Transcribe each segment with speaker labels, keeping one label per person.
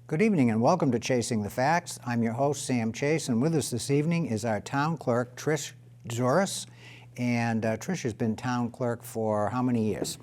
Speaker 1: Good evening and welcome to Chasing the Facts. I'm your host, Sam Chase, and with us this evening is our town clerk, Patricia Dzuris. And Trish has been town clerk for how many years?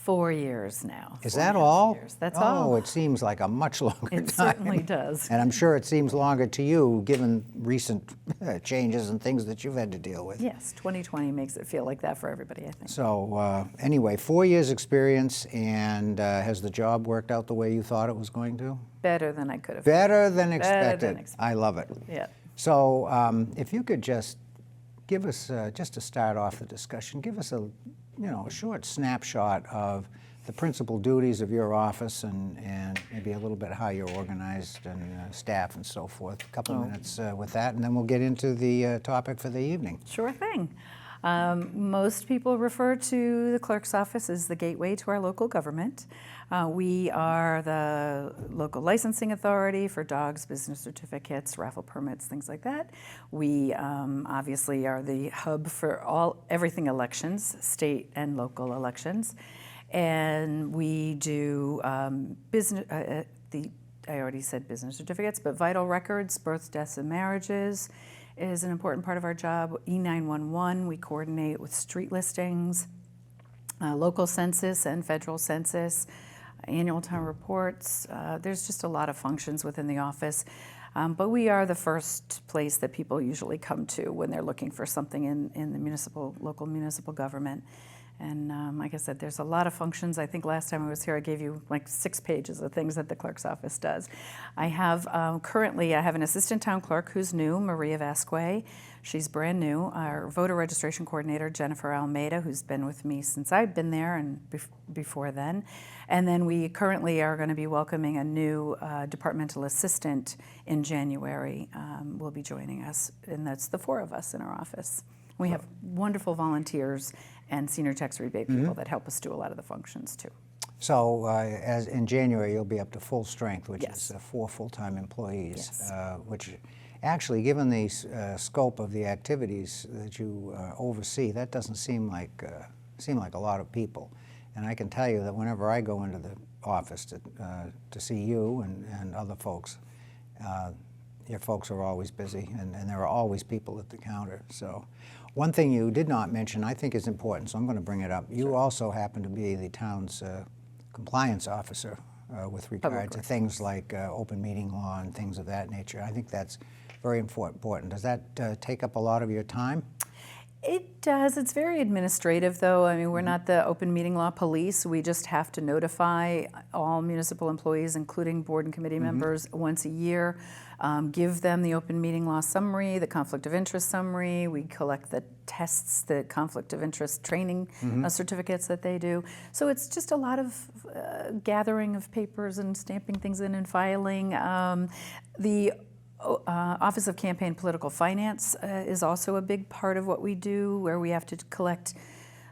Speaker 2: 4 years now.
Speaker 1: Is that all?
Speaker 2: That's all.
Speaker 1: Oh, it seems like a much longer time.
Speaker 2: It certainly does.
Speaker 1: And I'm sure it seems longer to you, given recent changes and things that you've had to deal with.
Speaker 2: Yes, 2020 makes it feel like that for everybody, I think.
Speaker 1: So anyway, 4 years experience, and has the job worked out the way you thought it was going to?
Speaker 2: Better than I could have.
Speaker 1: Better than expected.
Speaker 2: Better than expected.
Speaker 1: I love it.
Speaker 2: Yeah.
Speaker 1: So if you could just give us, just to start off the discussion, give us a short snapshot of the principal duties of your office and maybe a little bit how you're organized and staff and so forth. A couple of minutes with that, and then we'll get into the topic for the evening.
Speaker 2: Sure thing. Most people refer to the clerk's office as the gateway to our local government. We are the local licensing authority for dogs, business certificates, raffle permits, things like that. We obviously are the hub for everything elections, state and local elections. And we do business, I already said business certificates, but vital records, births, deaths, and marriages is an important part of our job. E911, we coordinate with street listings, local census and federal census, annual town reports. There's just a lot of functions within the office. But we are the first place that people usually come to when they're looking for something in the local municipal government. And like I said, there's a lot of functions. I think last time I was here, I gave you like 6 pages of things that the clerk's office does. I have currently, I have an assistant town clerk who's new, Maria Vasquez. She's brand new. Our voter registration coordinator, Jennifer Almeida, who's been with me since I've been there and before then. And then we currently are going to be welcoming a new departmental assistant in January. Will be joining us, and that's the 4 of us in our office. We have wonderful volunteers and senior tax rebate people that help us do a lot of the functions too.
Speaker 1: So as in January, you'll be up to full strength, which
Speaker 2: Yes.
Speaker 1: is 4 full-time employees,
Speaker 2: Yes.
Speaker 1: which actually, given the scope of the activities that you oversee, that doesn't seem like a lot of people. And I can tell you that whenever I go into the office to see you and other folks, your folks are always busy, and there are always people at the counter. So one thing you did not mention I think is important, so I'm going to bring it up. You also happen to be the town's compliance officer with regard to things like open meeting law and things of that nature. I think that's very important. Does that take up a lot of your time?
Speaker 2: It does. It's very administrative, though. I mean, we're not the open meeting law police. We just have to notify all municipal employees, including board and committee members, once a year, give them the open meeting law summary, the conflict of interest summary. We collect the tests, the conflict of interest training certificates that they do. So it's just a lot of gathering of papers and stamping things in and filing. The Office of Campaign Political Finance is also a big part of what we do, where we have to collect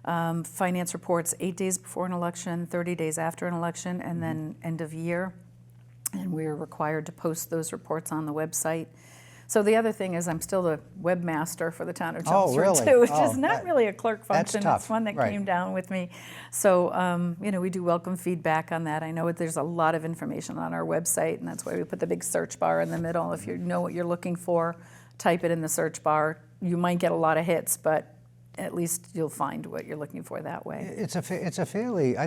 Speaker 2: finance reports 8 days before an election, 30 days after an election, and then end of year. And we're required to post those reports on the website. So the other thing is I'm still the webmaster for the town of Chelmsford too, which is not really a clerk function.
Speaker 1: Tough.
Speaker 2: It's one that came down with me. So we do welcome feedback on that. I know there's a lot of information on our website, and that's why we put the big search bar in the middle. If you know what you're looking for, type it in the search bar. You might get a lot of hits, but at least you'll find what you're looking for that way.
Speaker 1: I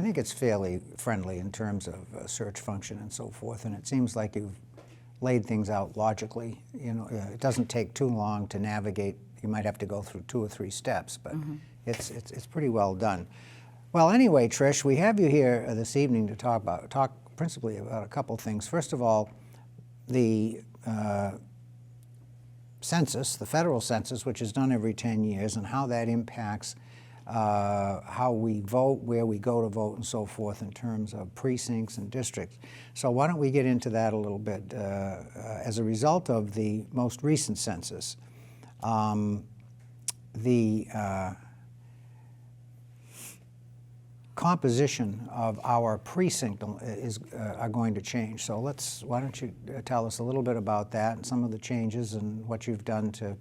Speaker 1: think it's fairly friendly in terms of search function and so forth, and it seems like you've laid things out logically. It doesn't take too long to navigate. You might have to go through 2 or 3 steps, but it's pretty well done. Well, anyway, Trish, we have you here this evening to talk principally about a couple things. First of all, the census, the federal census, which is done every 10 years, and how that impacts how we vote, where we go to vote, and so forth in terms of precincts and districts. So why don't we get into that a little bit? As a result of the most recent census, the composition of our precinct are going to change. So why don't you tell us a little bit about that and some of the changes and what you've done to,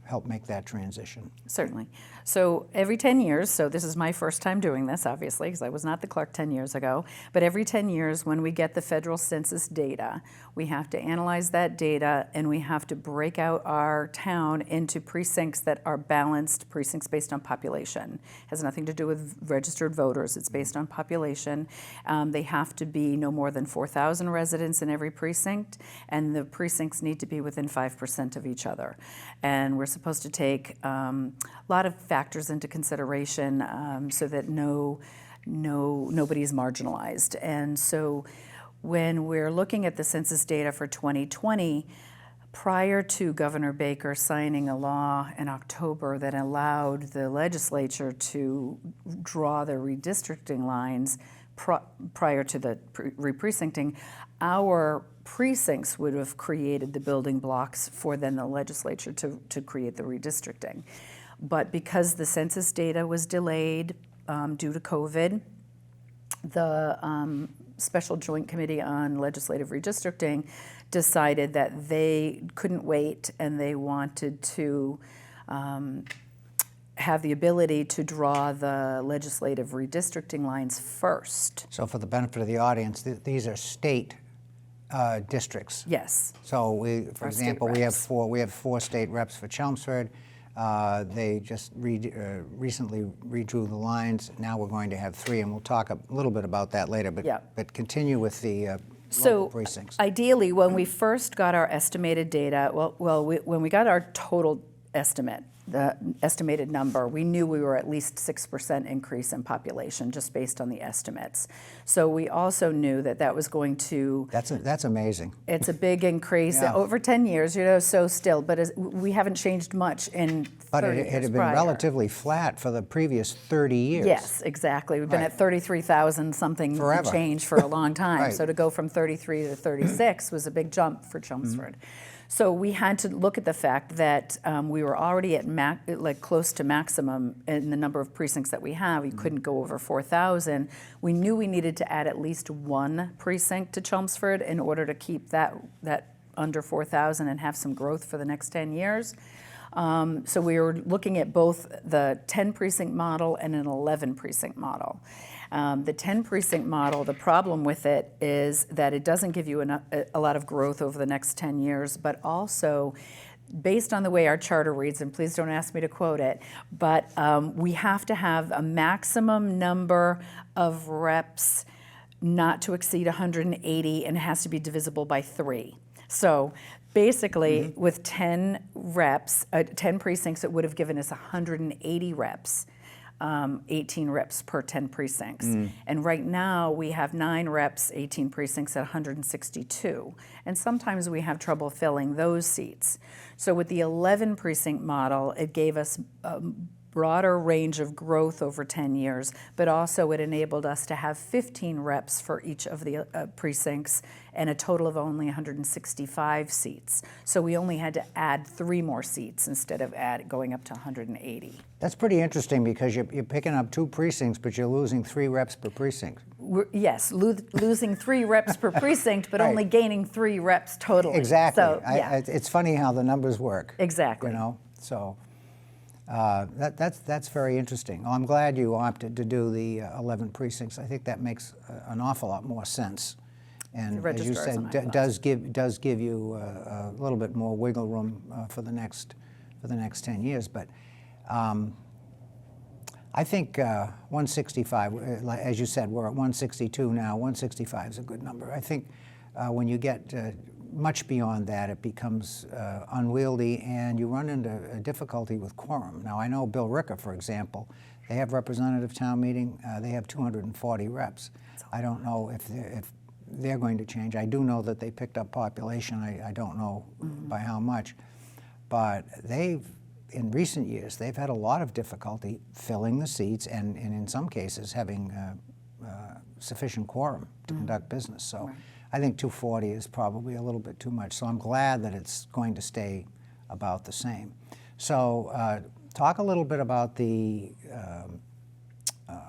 Speaker 1: help make that transition?
Speaker 2: Certainly. So every 10 years, so this is my first time doing this, obviously, because I was not the clerk 10 years ago, but every 10 years when we get the federal census data, we have to analyze that data and we have to break out our town into precincts that are balanced precincts based on population. It has nothing to do with registered voters, it's based on population. They have to be no more than 4,000 residents in every precinct, and the precincts need to be within 5% of each other. And we're supposed to take a lot of factors into consideration so that nobody's marginalized. And so when we're looking at the census data for 2020, prior to Governor Baker signing a law in October that allowed the legislature to draw the redistricting lines prior to the re-precincting, our precincts would have created the building blocks for then the legislature to create the redistricting. But because the census data was delayed due to COVID, the Special Joint Committee on Legislative Redistricting decided that they couldn't wait and they wanted to have the ability to draw the legislative redistricting lines first.
Speaker 1: So for the benefit of the audience, these are state districts.
Speaker 2: Yes.
Speaker 1: So for example, we have four state reps for Chelmsford. They just recently redrew the lines. Now we're going to have 3, and we'll talk a little bit about that later. But continue with the local precincts.
Speaker 2: Ideally, when we first got our estimated data, when we got our total estimate, the estimated number, we knew we were at least 6% increase in population just based on the estimates. So we also knew that that was going to...
Speaker 1: That's amazing.
Speaker 2: It's a big increase over 10 years, so still, but we haven't changed much in 30 years
Speaker 1: But it had been
Speaker 2: prior.
Speaker 1: Relatively flat for the previous 30 years.
Speaker 2: Yes, exactly. We've been at 33,000 something change for a long time. So to go from 33 to 36 was a big jump for Chelmsford. So we had to look at the fact that we were already at close to maximum in the number of precincts that we have. We couldn't go over 4,000. We knew we needed to add at least 1 precinct to Chelmsford in order to keep that under 4,000 and have some growth for the next 10 years. So we were looking at both the 10 precinct model and an 11 precinct model. The 10 precinct model, the problem with it is that it doesn't give you a lot of growth over the next 10 years, but also based on the way our charter reads, and please don't ask me to quote it, but we have to have a maximum number of reps not to exceed 180, and it has to be divisible by 3. So basically, with 10 reps, 10 precincts, it would have given us 180 reps. 18 reps per 10 precincts. And right now we have 9 reps, 18 precincts at 162. And sometimes we have trouble filling those seats. So with the 11 precinct model, it gave us a broader range of growth over 10 years, but also it enabled us to have 15 reps for each of the precincts and a total of only 165 seats. So we only had to add 3 more seats instead of going up to 180.
Speaker 1: That's pretty interesting because you're picking up 2 precincts, but you're losing 3 reps per precinct.
Speaker 2: Yes, losing 3 reps per precinct, but only gaining 3 reps totally.
Speaker 1: Exactly.
Speaker 2: So,
Speaker 1: it's funny how the numbers work.
Speaker 2: Exactly.
Speaker 1: So that's very interesting. I'm glad you opted to do the 11 precincts. I think that makes an awful lot more sense. And as you said, does give you a little bit more wiggle room for the next 10 years. But I think 165, as you said, we're at 162 now. 165 is a good number. I think when you get much beyond that, it becomes unwieldy, and you run into a difficulty with quorum. Now, I know Bill Ricker, for example, they have representative town meeting. They have 240 reps. I don't know if they're going to change. I do know that they picked up population. I don't know by how much. But in recent years, they've had a lot of difficulty filling the seats and in some cases having sufficient quorum to conduct business. So I think 240 is probably a little bit too much. So I'm glad that it's going to stay about the same. So talk a little bit about the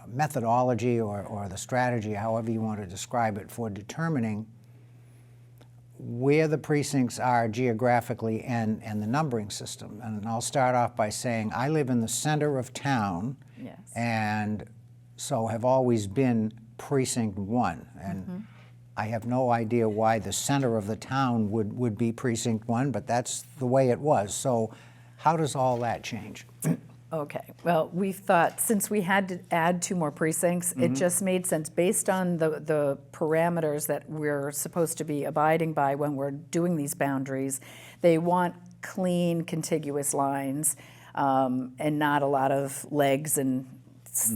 Speaker 1: methodology or the strategy, however you want to describe it, for determining where the precincts are geographically and the numbering system. And I'll start off by saying I live in the center of town,
Speaker 2: Yes.
Speaker 1: and so have always been precinct 1. And I have no idea why the center of the town would be precinct 1, but that's the way it was. So how does all that change?
Speaker 2: Okay, well, we thought since we had to add 2 more precincts, it just made sense based on the parameters that we're supposed to be abiding by when we're doing these boundaries. They want clean, contiguous lines and not a lot of legs and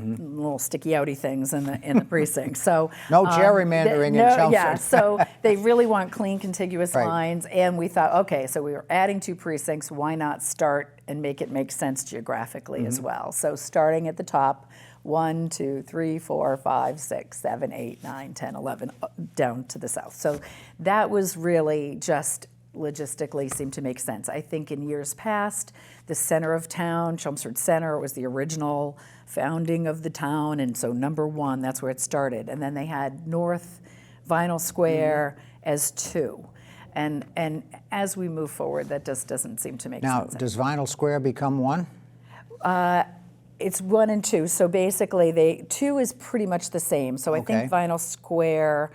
Speaker 2: little sticky outy things in the precinct. So
Speaker 1: No gerrymandering in Chelmsford.
Speaker 2: Yeah, so they really want clean, contiguous
Speaker 1: Right.
Speaker 2: lines, and we thought, okay, so we were adding 2 precincts. Why not start and make it make sense geographically as well? So starting at the top, 1, 2, 3, 4, 5, 6, 7, 8, 9, 10, 11, down to the south. So that was really just logistically seemed to make sense. I think in years past, the center of town, Chelmsford Center, was the original founding of the town, and so number 1, that's where it started. And then they had North Vinyl Square as 2. And as we move forward, that just doesn't seem to make
Speaker 1: Now,
Speaker 2: sense.
Speaker 1: does Vinyl Square become 1?
Speaker 2: It's 1 and 2. So basically, 2 is pretty much the same. So I think
Speaker 1: Okay.
Speaker 2: Vinyl Square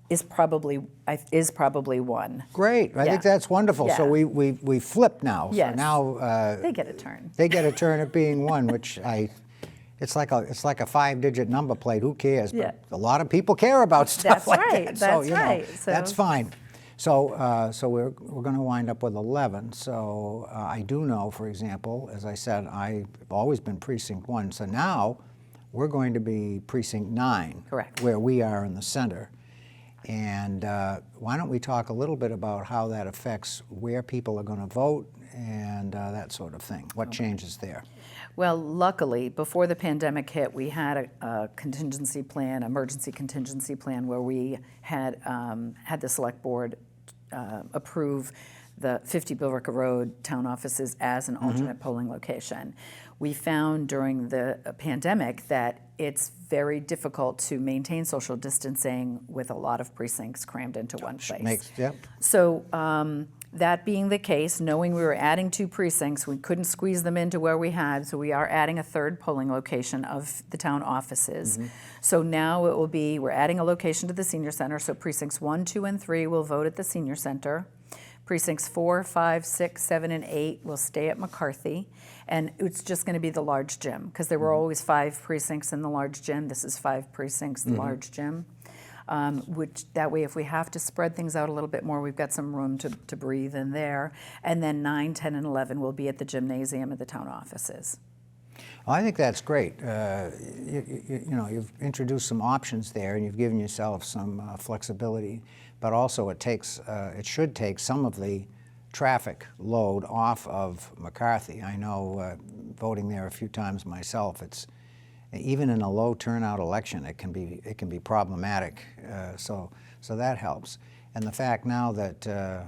Speaker 2: is probably 1.
Speaker 1: Great. I
Speaker 2: Yeah.
Speaker 1: think that's wonderful. So
Speaker 2: Yeah.
Speaker 1: we flipped now.
Speaker 2: Yes.
Speaker 1: So now
Speaker 2: They get a turn.
Speaker 1: they get a turn at being 1, which it's like a 5-digit number plate. Who cares?
Speaker 2: Yeah.
Speaker 1: But a lot of people care about stuff
Speaker 2: That's
Speaker 1: like
Speaker 2: right.
Speaker 1: that. So
Speaker 2: That's
Speaker 1: you know,
Speaker 2: right. So-
Speaker 1: that's fine. So we're going to wind up with 11. So I do know, for example, as I said, I've always been precinct 1. So now we're going to be precinct 9,
Speaker 2: Correct.
Speaker 1: where we are in the center. And why don't we talk a little bit about how that affects where people are going to vote and that sort of thing? What changes there?
Speaker 2: Well, luckily, before the pandemic hit, we had a contingency plan, emergency contingency plan, where we had had the select board approve the 50 Billerica Road town offices as an alternate polling location. We found during the pandemic that it's very difficult to maintain social distancing with a lot of precincts crammed into one place.
Speaker 1: Yep.
Speaker 2: So that being the case, knowing we were adding 2 precincts, we couldn't squeeze them into where we had, so we are adding a 3rd polling location of the town offices. So now it will be, we're adding a location to the senior center, so precincts 1, 2, and 3 will vote at the senior center. Precincts 4, 5, 6, 7, and 8 will stay at McCarthy, and it's just going to be the large gym, because there were always 5 precincts in the large gym. This is 5 precincts, the large gym. Which that way, if we have to spread things out a little bit more, we've got some room to breathe in there. And then 9, 10, and 11 will be at the gymnasium at the town offices.
Speaker 1: Well, I think that's great. You know, you've introduced some options there, and you've given yourself some flexibility. But also, it should take some of the traffic load off of McCarthy. I know, voting there a few times myself, it's even in a low turnout election, it can be problematic. So that helps. And the fact now that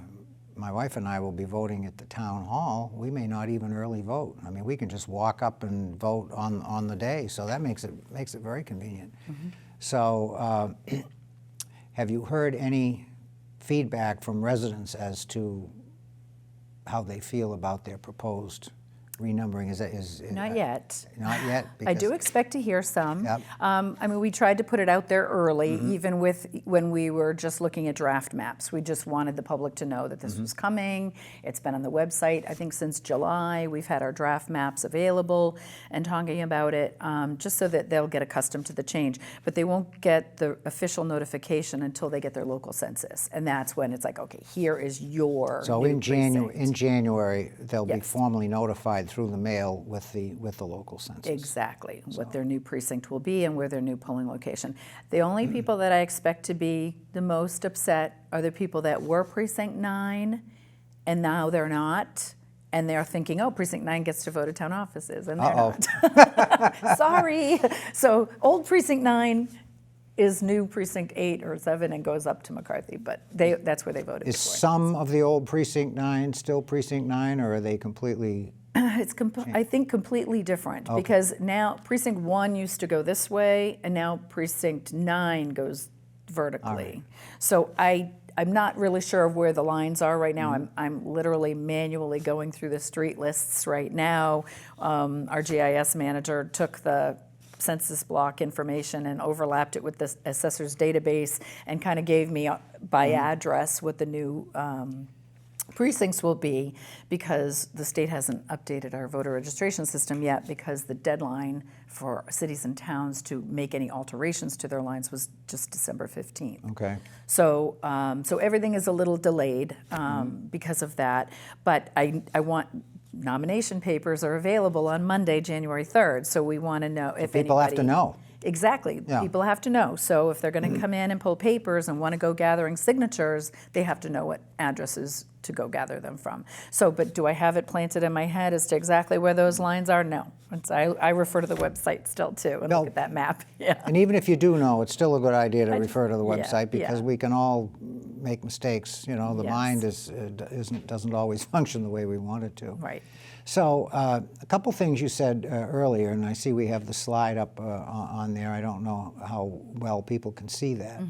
Speaker 1: my wife and I will be voting at the town hall, we may not even early vote. I mean, we can just walk up and vote on the day. So that makes it very convenient. So have you heard any feedback from residents as to how they feel about their proposed renumbering?
Speaker 2: Not yet.
Speaker 1: Not yet?
Speaker 2: I do expect to hear some.
Speaker 1: Yep.
Speaker 2: I mean, we tried to put it out there early, even when we were just looking at draft maps. We just wanted the public to know that this was coming. It's been on the website, I think, since July. We've had our draft maps available and talking about it, just so that they'll get accustomed to the change. But they won't get the official notification until they get their local census. And that's when it's like, okay, here is your
Speaker 1: So
Speaker 2: new
Speaker 1: in
Speaker 2: precinct.
Speaker 1: January, they'll be
Speaker 2: Yes.
Speaker 1: formally notified through the mail with the local census.
Speaker 2: Exactly, what their new precinct will be and where their new polling location. The only people that I expect to be the most upset are the people that were precinct 9 and now they're not. And they're thinking, oh, precinct 9 gets to vote at town offices, and they're not. Sorry. So old precinct 9 is new precinct 8 or 7 and goes up to McCarthy, but that's where they voted
Speaker 1: Is
Speaker 2: before.
Speaker 1: some of the old precinct 9 still precinct 9, or are they completely?
Speaker 2: It's I think completely different, because now precinct 1 used to go this way, and now precinct 9 goes vertically. So I I'm not really sure of where the lines are right now. I'm literally manually going through the street lists right now. Our GIS manager took the census block information and overlapped it with the assessor's database and kind of gave me by address what the new precincts will be, because the state hasn't updated our voter registration system yet, because the deadline for cities and towns to make any alterations to their lines was just December 15th.
Speaker 1: Okay.
Speaker 2: So, so everything is a little delayed because of that. But I want nomination papers are available on Monday, January 3rd. So we want to know if
Speaker 1: People have to know.
Speaker 2: Exactly.
Speaker 1: Yeah.
Speaker 2: People have to know. So if they're going to come in and pull papers and want to go gathering signatures, they have to know what addresses to go gather them from. So, but do I have it planted in my head as to exactly where those lines are? No. I refer to the website still too and
Speaker 1: Well,
Speaker 2: look at that map. Yeah.
Speaker 1: And even if you do know, it's still a good idea to
Speaker 2: I-
Speaker 1: refer to the
Speaker 2: yeah,
Speaker 1: website, because
Speaker 2: yeah.
Speaker 1: we can all make mistakes. You know, the
Speaker 2: Yes.
Speaker 1: mind doesn't always function the way we want it to.
Speaker 2: Right.
Speaker 1: So a couple things you said earlier, and I see we have the slide up on there. I don't know how well people can see that.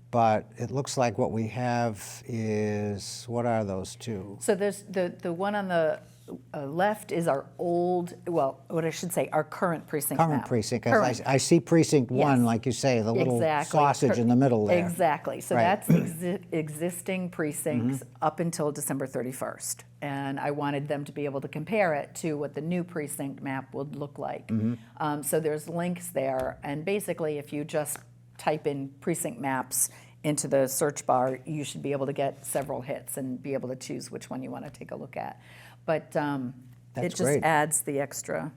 Speaker 1: But it looks like what we have is, what are those two?
Speaker 2: So there's the one on the left is our old, well, what I should say, our current precinct
Speaker 1: Current
Speaker 2: map.
Speaker 1: precinct.
Speaker 2: Current.
Speaker 1: I see precinct one,
Speaker 2: Yes.
Speaker 1: like you say, the little
Speaker 2: Exactly.
Speaker 1: sausage in the middle there.
Speaker 2: Exactly. So
Speaker 1: Right.
Speaker 2: that's existing precincts up until December 31st. And I wanted them to be able to compare it to what the new precinct map would look like. So there's links there. And basically, if you just type in precinct maps into the search bar, you should be able to get several hits and be able to choose which one you want to take a look at. But it
Speaker 1: That's
Speaker 2: just
Speaker 1: great.
Speaker 2: adds the extra,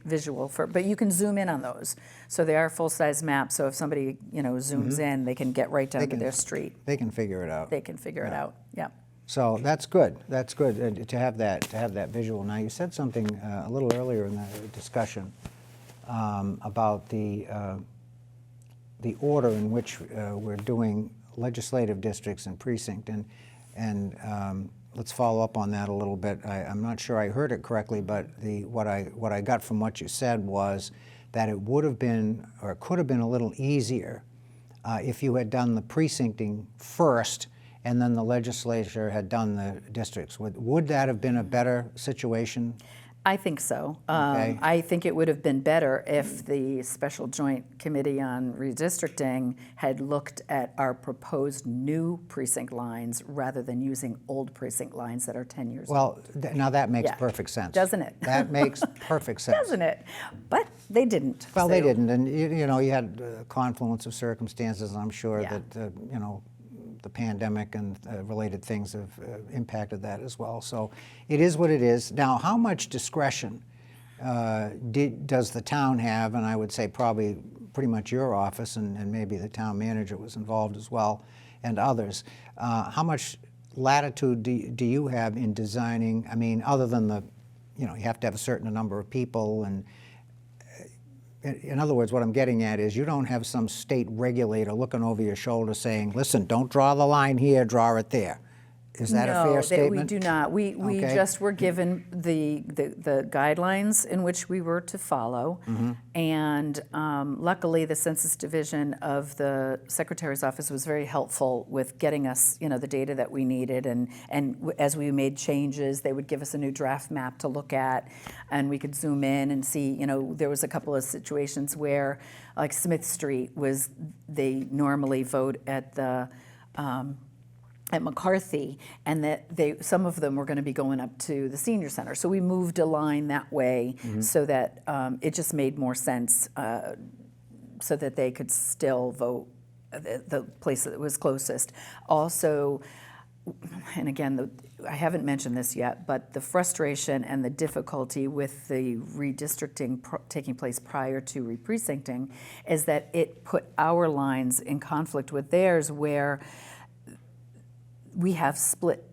Speaker 2: visual for. But you can zoom in on those, so they are full-size maps. So if somebody, zooms in, they can get right down to their street.
Speaker 1: They can figure it out.
Speaker 2: They can figure it out. Yeah.
Speaker 1: So that's good. That's good to have that visual. Now, you said something a little earlier in the discussion about the order in which we're doing legislative districts and precinct, and let's follow up on that a little bit. I'm not sure I heard it correctly, but what I got from what you said was that it would have been, or could have been, a little easier if you had done the precincting first and then the legislature had done the districts. Would that have been a better situation?
Speaker 2: I think so.
Speaker 1: Okay.
Speaker 2: I think it would have been better if the Special Joint Committee on Redistricting had looked at our proposed new precinct lines rather than using old precinct lines that are 10 years old.
Speaker 1: Well, now that makes
Speaker 2: Yeah.
Speaker 1: perfect sense.
Speaker 2: Doesn't it?
Speaker 1: That makes perfect sense.
Speaker 2: Doesn't it? But they didn't.
Speaker 1: Well, they
Speaker 2: So-
Speaker 1: didn't, and you had a confluence of circumstances. I'm sure
Speaker 2: Yeah.
Speaker 1: that the pandemic and related things have impacted that as well. So it is what it is. Now, how much discretion does the town have? And I would say probably pretty much your office, and maybe the town manager was involved as well, and others. How much latitude do you have in designing? I mean, other than you have to have a certain number of people, and in other words, what I'm getting at is you don't have some state regulator looking over your shoulder saying, listen, don't draw the line here, draw it there. Is that a fair statement?
Speaker 2: No, we do not. We
Speaker 1: Okay.
Speaker 2: just were given the guidelines in which we were to follow, and luckily the Census Division of the Secretary's Office was very helpful with getting us, the data that we needed, and as we made changes, they would give us a new draft map to look at, and we could zoom in and see. There was a couple of situations where, like Smith Street they normally vote at the at McCarthy, and that some of them were going to be going up to the senior center. So we moved a line that way so that it just made more sense, so that they could still vote the place that was closest. Also, and again, I haven't mentioned this yet, but the frustration and the difficulty with the redistricting taking place prior to reprecincting is that it put our lines in conflict with theirs, where we have split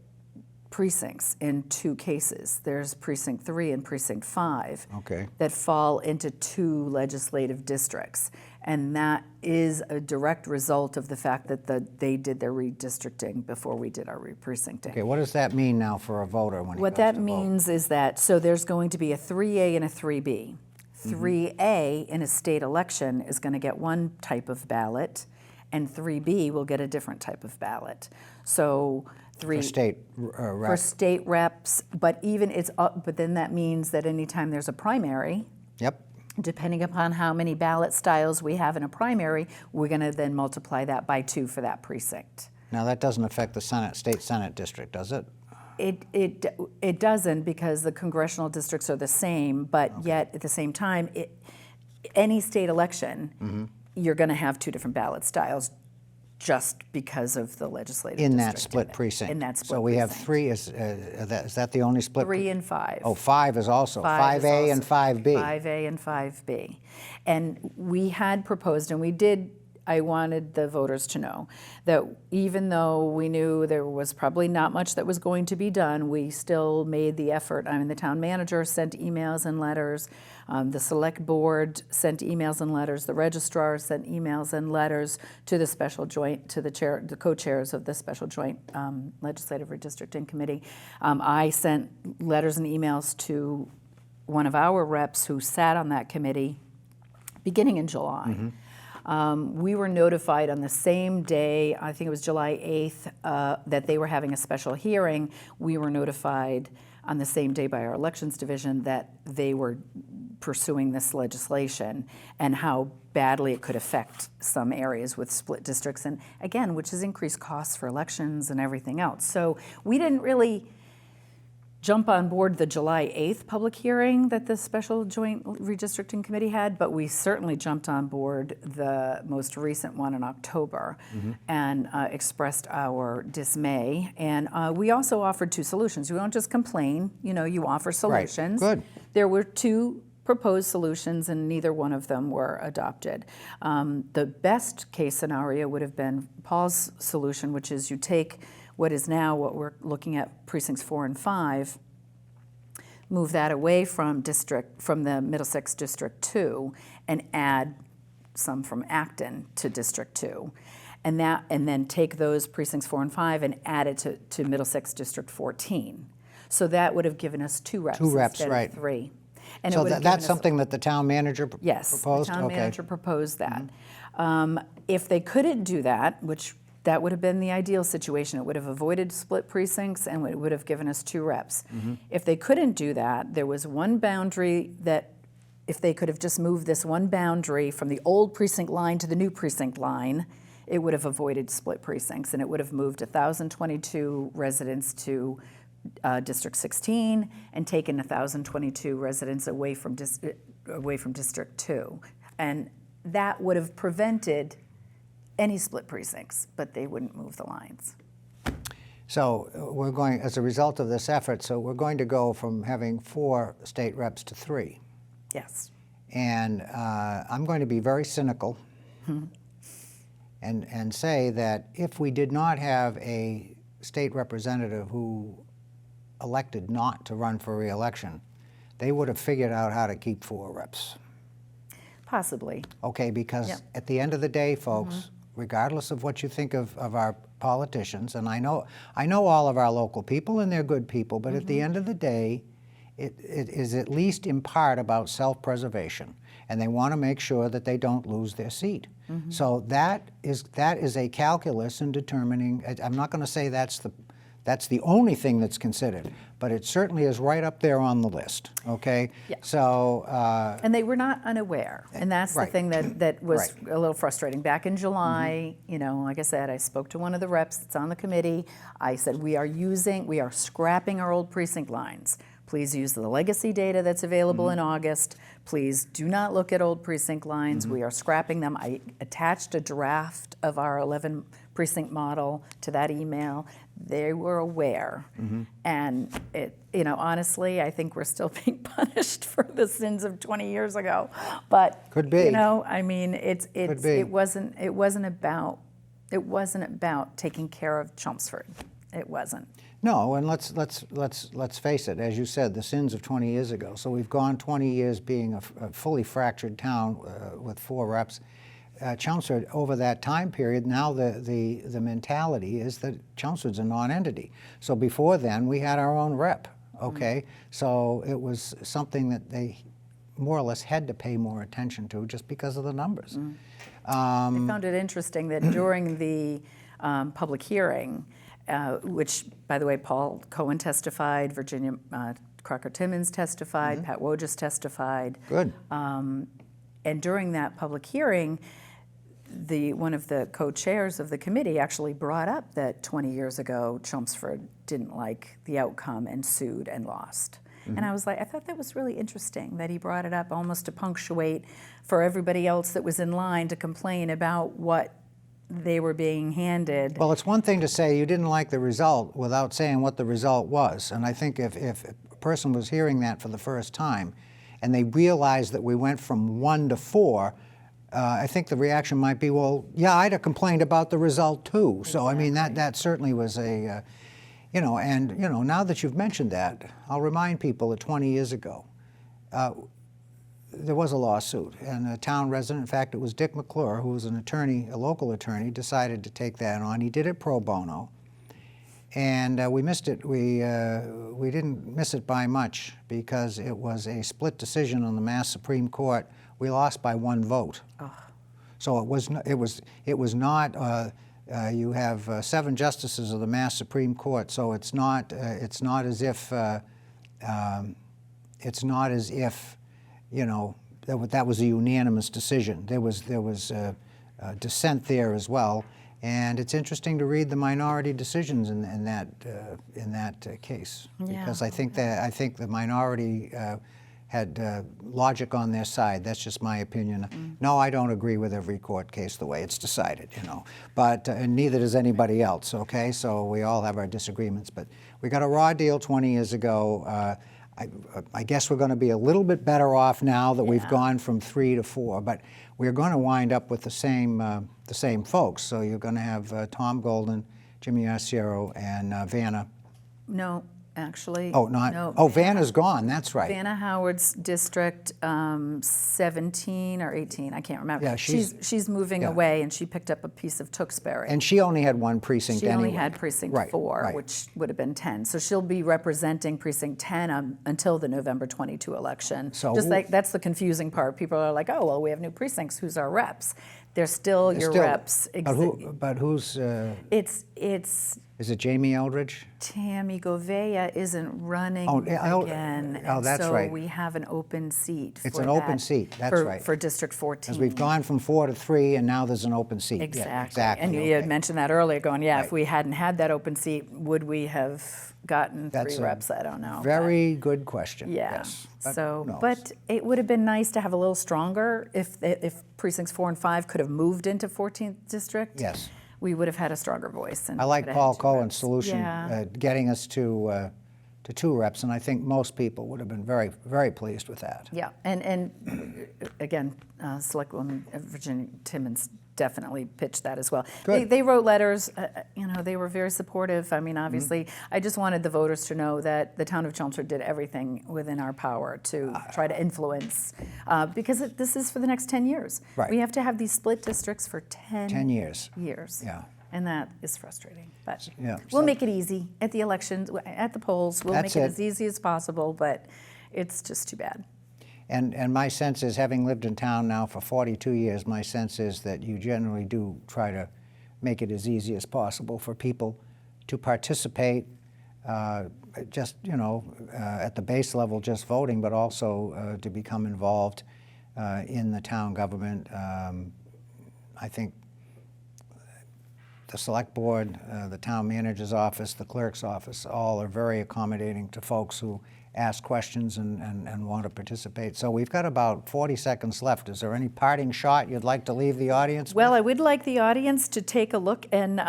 Speaker 2: precincts in two cases. There's Precinct 3 and Precinct 5
Speaker 1: Okay.
Speaker 2: that fall into two legislative districts. And that is a direct result of the fact that they did their redistricting before we did our reprecincting.
Speaker 1: Okay, what does that mean now for a voter when he
Speaker 2: What
Speaker 1: goes
Speaker 2: that
Speaker 1: to vote?
Speaker 2: means is that, so there's going to be a 3A and a 3B. 3A in a state election is going to get one type of ballot, and 3B will get a different type of ballot. So
Speaker 1: For state
Speaker 2: for
Speaker 1: rep.
Speaker 2: state reps, but even it's up, but then that means that anytime there's a primary,
Speaker 1: Yep.
Speaker 2: depending upon how many ballot styles we have in a primary, we're going to then multiply that by 2 for that precinct.
Speaker 1: Now that doesn't affect the state Senate district, does it?
Speaker 2: It doesn't, because the congressional districts are the same, but yet at the same time, any state election, you're going to have 2 different ballot styles just because of the legislative
Speaker 1: In
Speaker 2: district
Speaker 1: that split precinct.
Speaker 2: In that split
Speaker 1: So we have
Speaker 2: precinct.
Speaker 1: 3, is that the only split?
Speaker 2: 3 and 5.
Speaker 1: Oh, 5 is also,
Speaker 2: 5 is
Speaker 1: 5A and
Speaker 2: also
Speaker 1: 5B.
Speaker 2: 5A and 5B. And we had proposed, and we did, I wanted the voters to know that even though we knew there was probably not much that was going to be done, we still made the effort. I mean, the town manager sent emails and letters, the select board sent emails and letters, the registrar sent emails and letters to the special joint, to the chair, the co-chairs of the special joint legislative redistricting committee. I sent letters and emails to one of our reps who sat on that committee beginning in July. We were notified on the same day, I think it was July 8th, that they were having a special hearing. We were notified on the same day by our elections division that they were pursuing this legislation and how badly it could affect some areas with split districts, and again, which has increased costs for elections and everything else. So we didn't really jump on board the July 8th public hearing that the Special Joint Redistricting Committee had, but we certainly jumped on board the most recent one in October and expressed our dismay. And we also offered 2 solutions. You don't just complain, you offer solutions.
Speaker 1: Good.
Speaker 2: There were 2 proposed solutions, and neither one of them were adopted. The best case scenario would have been Paul's solution, which is you take what is now what we're looking at, precincts 4 and 5, move that away from the Middlesex District 2, and add some from Acton to District 2, and then take those precincts 4 and 5 and add it to Middlesex District 14. So that would have given us 2 reps,
Speaker 1: 2 reps,
Speaker 2: instead
Speaker 1: right.
Speaker 2: of 3. And it
Speaker 1: So
Speaker 2: would have
Speaker 1: that's
Speaker 2: given us-
Speaker 1: something that the town manager
Speaker 2: Yes,
Speaker 1: proposed?
Speaker 2: the town
Speaker 1: Okay.
Speaker 2: manager proposed that. If they couldn't do that, which that would have been the ideal situation, it would have avoided split precincts and it would have given us 2 reps. If they couldn't do that, there was one boundary that, if they could have just moved this one boundary from the old precinct line to the new precinct line, it would have avoided split precincts, and it would have moved 1,022 residents to District 16 and taken 1,022 residents away from District 2. And that would have prevented any split precincts, but they wouldn't move the lines.
Speaker 1: So we're going, as a result of this effort, so we're going to go from having 4 state reps to 3.
Speaker 2: Yes.
Speaker 1: And I'm going to be very cynical and say that if we did not have a state representative who elected not to run for re-election, they would have figured out how to keep 4 reps.
Speaker 2: Possibly.
Speaker 1: Okay, because
Speaker 2: Yep.
Speaker 1: at the end of the day, folks, regardless of what you think of our politicians, and I know all of our local people and they're good people, but at the end of the day, it is at least in part about self-preservation, and they want to make sure that they don't lose their seat. So that is a calculus in determining. I'm not going to say that's the only thing that's considered, but it certainly is right up there on the list. Okay.
Speaker 2: Yeah.
Speaker 1: So.
Speaker 2: And they were not unaware, and that's the
Speaker 1: Right.
Speaker 2: thing that was
Speaker 1: Right.
Speaker 2: a little frustrating. Back in July, like I said, I spoke to one of the reps that's on the committee. I said, we are scrapping our old precinct lines. Please use the legacy data that's available in August. Please do not look at old precinct lines. We are scrapping them. I attached a draft of our 11 precinct model to that email. They were aware. And honestly, I think we're still being punished for the sins of 20 years ago. But
Speaker 1: Could be.
Speaker 2: it wasn't about taking care of Chelmsford. It wasn't.
Speaker 1: No, and let's face it. As you said, the sins of 20 years ago. So we've gone 20 years being a fully fractured town with 4 reps. Chelmsford, over that time period, now the mentality is that Chelmsford's a non-entity. So before then, we had our own rep. Okay, so it was something that they more or less had to pay more attention to just because of the numbers.
Speaker 2: I found it interesting that during the public hearing, which, by the way, Paul Cohen testified, Virginia Crocker-Timmons testified, Pat Wojcik testified.
Speaker 1: Good.
Speaker 2: And during that public hearing, one of the co-chairs of the committee actually brought up that 20 years ago, Chelmsford didn't like the outcome and sued and lost. And I was like, I thought that was really interesting that he brought it up almost to punctuate for everybody else that was in line to complain about what they were being handed.
Speaker 1: Well, it's one thing to say you didn't like the result without saying what the result was. And I think if a person was hearing that for the first time and they realized that we went from 1 to 4, I think the reaction might be, well, yeah, I'd have complained about the result too. Exactly. So, I mean, that certainly was a, now that you've mentioned that, I'll remind people that 20 years ago, there was a lawsuit, and a town resident, in fact, it was Dick McClure, who was an attorney, a local attorney, decided to take that on. He did it pro bono, and we missed it. We didn't miss it by much because it was a split decision on the Mass Supreme Court. We lost by 1 vote. Oh. So it was not. You have 7 justices of the Mass Supreme Court, so it's not as if that was a unanimous decision. There was dissent there as well, and it's interesting to read the minority decisions in that case, because I think the minority had logic on their side. That's just my opinion. No, I don't agree with every court case the way it's decided, but and neither does anybody else. Okay, so we all have our disagreements, but we got a raw deal 20 years ago. I guess we're going to be a little bit better off now that we've gone from 3 to 4, but we're going to wind up with the same folks. So you're going to have Tom Golden, Jimmy Arciero, and Vanna.
Speaker 2: No, actually.
Speaker 1: Oh, not. No, oh, Vanna's gone. That's right.
Speaker 2: Vanna Howard's district 17 or 18. I can't remember.
Speaker 1: Yeah,
Speaker 2: she's moving away, and she picked up a piece of Tewksbury.
Speaker 1: And she only had 1 precinct.
Speaker 2: She
Speaker 1: anyway.
Speaker 2: only had precinct 4, which would have been 10. So she'll be representing precinct 10 until the November 22 election. So that's the confusing part. People are like, oh, well, we have new precincts. Who's our reps? They're still your reps.
Speaker 1: But who's?
Speaker 2: It's.
Speaker 1: Is it Jamie Eldridge?
Speaker 2: Tammy Govea isn't running again.
Speaker 1: Oh, that's right.
Speaker 2: So we have an open seat.
Speaker 1: It's an open seat. That's right.
Speaker 2: For District 14.
Speaker 1: Because we've gone from 4 to 3, and now there's an open seat.
Speaker 2: Exactly.
Speaker 1: Yeah, exactly.
Speaker 2: And you had mentioned that earlier, going, if we hadn't had that open seat, would we have gotten 3 reps? I don't know.
Speaker 1: Very good question.
Speaker 2: Yeah.
Speaker 1: Yes.
Speaker 2: But it would have been nice to have a little stronger if precincts 4 and 5 could have moved into 14th district.
Speaker 1: Yes.
Speaker 2: We would have had a stronger voice. And
Speaker 1: I like Paul Cohen's solution, getting us to 2 reps, and I think most people would have been very, very pleased with that. Yeah,
Speaker 2: and again, Selectwoman Virginia Timmons definitely pitched that as well. They wrote letters. They were very supportive. I mean, obviously, I just wanted the voters to know that the town of Chelmsford did everything within our power to try to influence, because this is for the next 10 years.
Speaker 1: Right.
Speaker 2: We have to have these split districts for 10
Speaker 1: years.
Speaker 2: Yeah. And that is frustrating. But
Speaker 1: yeah.
Speaker 2: We'll make it easy at the elections, at the polls. We'll make it as easy as possible, but it's just too bad.
Speaker 1: And my sense is, having lived in town now for 42 years, my sense is that you generally do try to make it as easy as possible for people to participate, just, at the base level, just voting, but also to become involved in the town government. I think the select board, the town manager's office, the clerk's office, all are very accommodating to folks who ask questions and want to participate. So we've got about 40 seconds left. Is there any parting shot you'd like to leave the audience with?
Speaker 2: Well, I would like the audience to take a look and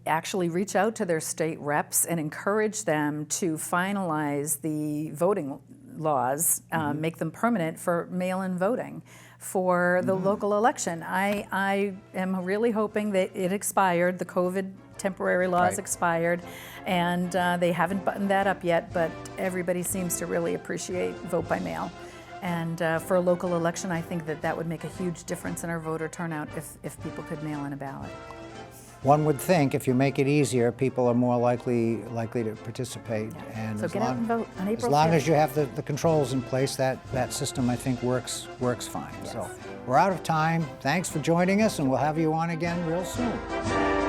Speaker 2: actually reach out to their state reps and encourage them to finalize the voting laws, make them permanent for mail-in voting for the local election. I am really hoping that it expired. The COVID temporary laws expired, and they haven't buttoned that up yet, but everybody seems to really appreciate vote by mail. And for a local election, I think that would make a huge difference in our voter turnout if people could mail in a ballot.
Speaker 1: One would think if you make it easier, people are more likely to participate.
Speaker 2: Yeah.
Speaker 1: And
Speaker 2: so get out and vote on April 5th.
Speaker 1: As long as you have the controls in place, that system, I think, works fine.
Speaker 2: Yes.
Speaker 1: So We're out of time. Thanks for joining us, and we'll have you on again real soon.